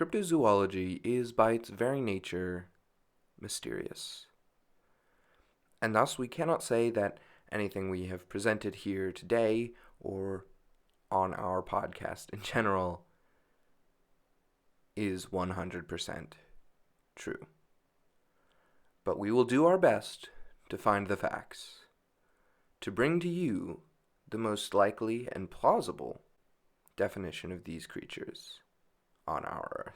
Cryptozoology is by its very nature mysterious, and thus we cannot say that anything we have presented here today or on our podcast in general is 100% true. But we will do our best to find the facts, to bring to you the most likely and plausible definition of these creatures on our Earth.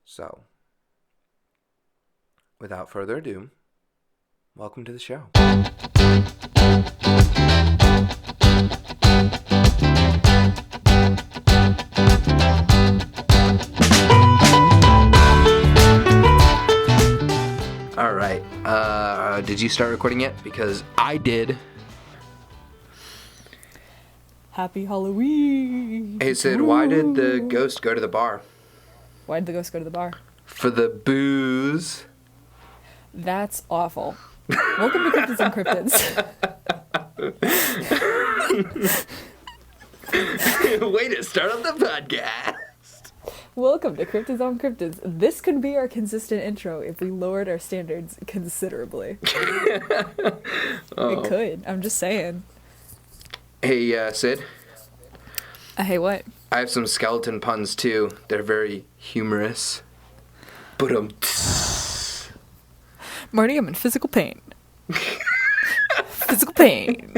So, without further ado, welcome to the show. All right. Did you start recording yet? Because I did. Happy Halloween! Hey Sid, why did the ghost go to the bar? Why did the ghost go to the bar? For the booze. That's awful. Welcome to Cryptids and Cryptids. Way to start off the podcast. Welcome to Cryptids on Cryptids. This could be our consistent intro if we lowered our standards considerably. It could. I'm just saying. Hey, Sid. Hey, what? I have some skeleton puns, too. They're very humorous. But Marty, I'm in physical pain. Physical pain.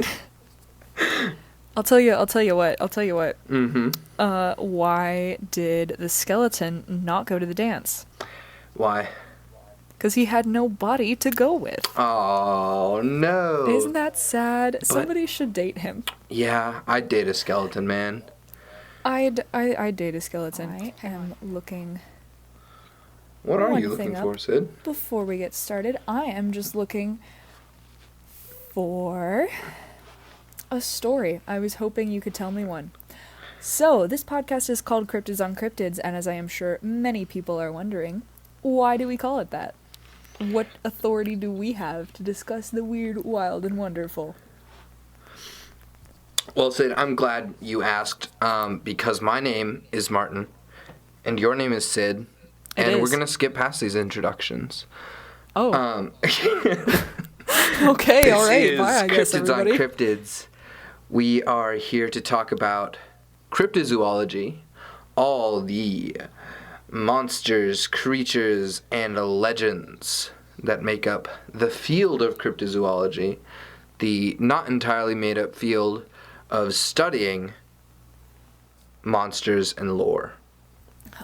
I'll tell you what. Mm-hmm. Why did the skeleton not go to the dance? Why? Because he had no body to go with. Oh, no. Isn't that sad? Somebody should date him. Yeah, I'd date a skeleton, man. I'd date a skeleton. I am looking... What are you looking for, Sid? Before we get started, I am just looking for a story. I was hoping you could tell me one. So, this podcast is called Cryptids on Cryptids, and as I am sure many people are wondering, why do we call it that? What authority do we have to discuss the weird, wild, and wonderful? Well, Sid, I'm glad you asked, because my name is Martin, and your name is Sid, and we're going to skip past these introductions. Oh. Okay, all right, bye, I guess, everybody. Cryptids on Cryptids. We are here to talk about cryptozoology, all the monsters, creatures, and legends that make up the field of cryptozoology, the not entirely made up field of studying monsters and lore.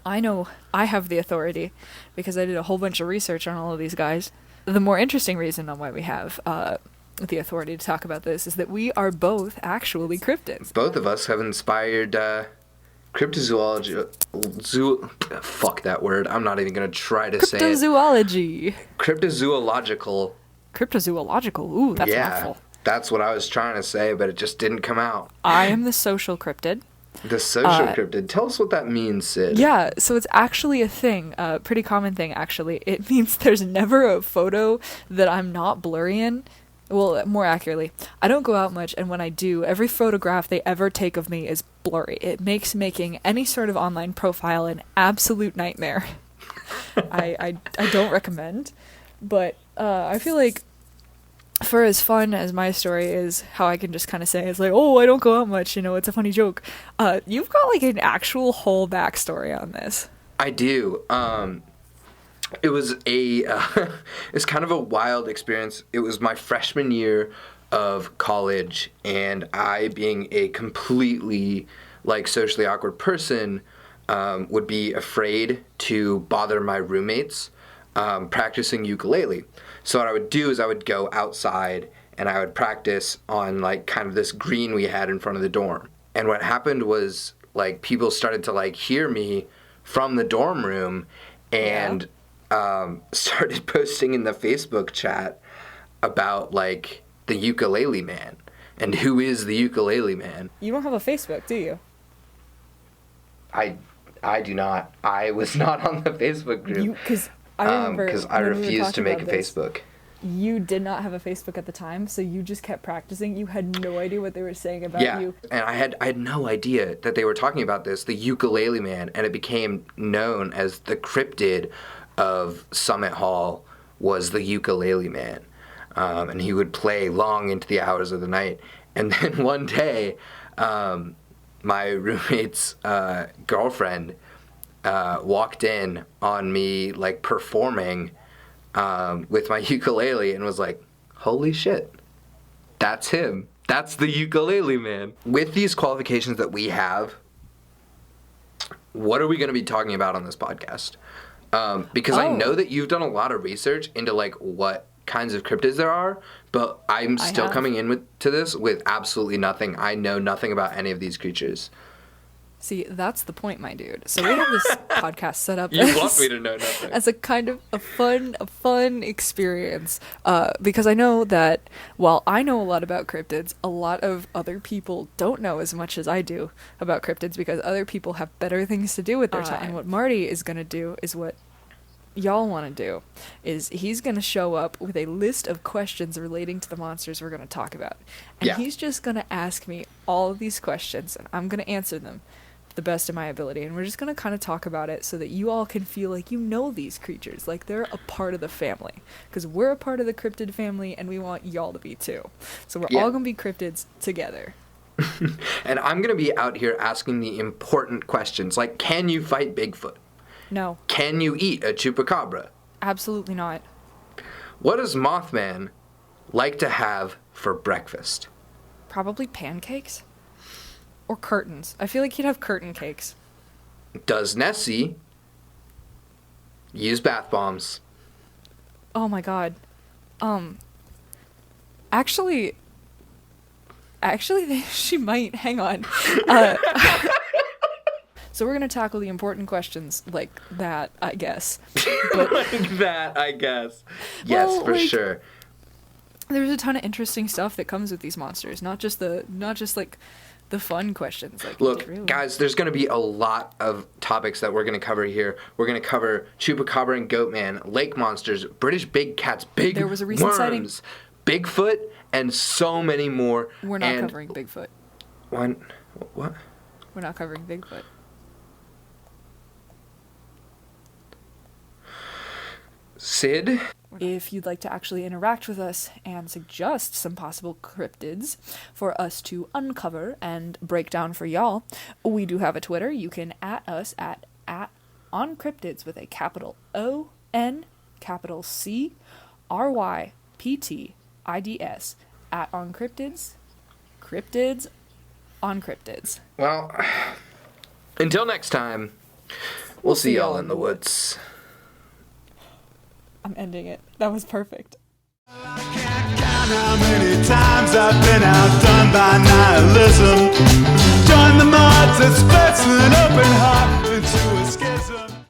I know I have the authority because I did a whole bunch of research on all of these guys. The more interesting reason on why we have the authority to talk about this is that we are both actually cryptids. Both of us have inspired cryptozoology. Fuck that word. I'm not even going to try to say it. Cryptozoology. Cryptozoological. Cryptozoological. Ooh, that's awful. That's what I was trying to say, but it just didn't come out. I am the social cryptid. The social cryptid. Tell us what that means, Sid. Yeah, so it's actually a thing, a pretty common thing, actually. It means there's never a photo that I'm not blurry in. Well, more accurately, I don't go out much, and when I do, every photograph they ever take of me is blurry. It makes making any sort of online profile an absolute nightmare. I don't recommend, but I feel like for as fun as my story is, how I can just kind of say it's like, oh, I don't go out much, it's a funny joke. You've got like an actual whole backstory on this. I do. It was it's kind of a wild experience. It was my freshman year of college, and I, being a completely socially awkward person, would be afraid to bother my roommates practicing ukulele. So what I would do is I would go outside and I would practice on kind of this green we had in front of the dorm. And what happened was people started to hear me from the dorm room and started posting in the Facebook chat about the ukulele man and who is the ukulele man. You don't have a Facebook, do you? I do not. I was not on the Facebook group. Because I remember because I refused to make a Facebook. you did not have a Facebook at the time, so you just kept practicing. You had no idea what they were saying about you. And I had no idea that they were talking about this, the ukulele man, and it became known as the cryptid of Summit Hall was the ukulele man. And he would play long into the hours of the night. And then one day, my roommate's girlfriend walked in on me, like, performing with my ukulele and was like, holy shit, that's him. That's the ukulele man. With these qualifications that we have, what are we going to be talking about on this podcast? Because I know that you've done a lot of research into, like, what kinds of cryptids there are, but I'm still coming in to this with absolutely nothing. I know nothing about any of these creatures. See, that's the point, my dude. So we have this podcast set up You want me to know nothing. As a kind of a fun experience. Because I know that while I know a lot about cryptids, a lot of other people don't know as much as I do about cryptids because other people have better things to do with their time. And what Marty is going to do is what y'all want to do, is he's going to show up with a list of questions relating to the monsters we're going to talk about. And he's just going to ask me all of these questions, and I'm going to answer them the best of my ability, and we're just going to kind of talk about it so that you all can feel like you know these creatures, like they're a part of the family, because we're a part of the cryptid family and we want y'all to be too. So we're all going to be cryptids together. And I'm going to be out here asking the important questions, like, can you fight Bigfoot? No. Can you eat a chupacabra? Absolutely not. What does Mothman like to have for breakfast? Probably pancakes. Or curtains. I feel like he'd have curtain cakes. Does Nessie use bath bombs? Oh my god. Actually, she might. Hang on. So we're going to tackle the important questions like that, I guess. But, like that, I guess. Yes, well, for sure. There's a ton of interesting stuff that comes with these monsters, not just like the fun questions. Like, look, guys, there's going to be a lot of topics that we're going to cover here. We're going to cover chupacabra and goatman, lake monsters, British big cats, big there was a recent worms, sighting. Bigfoot, and so many more. We're not covering Bigfoot. What? We're not covering Bigfoot. Syd? If you'd like to actually interact with us and suggest some possible cryptids for us to uncover and break down for y'all, we do have a Twitter. You can @ us at @OnCryptids with a capital O-N, capital C-R-Y-P-T-I-D-S, @OnCryptids, Cryptids on Cryptids. Well, until next time, we'll see y'all in the woods. I'm ending it. That was perfect. I can't count how many times I've been outdone by nihilism.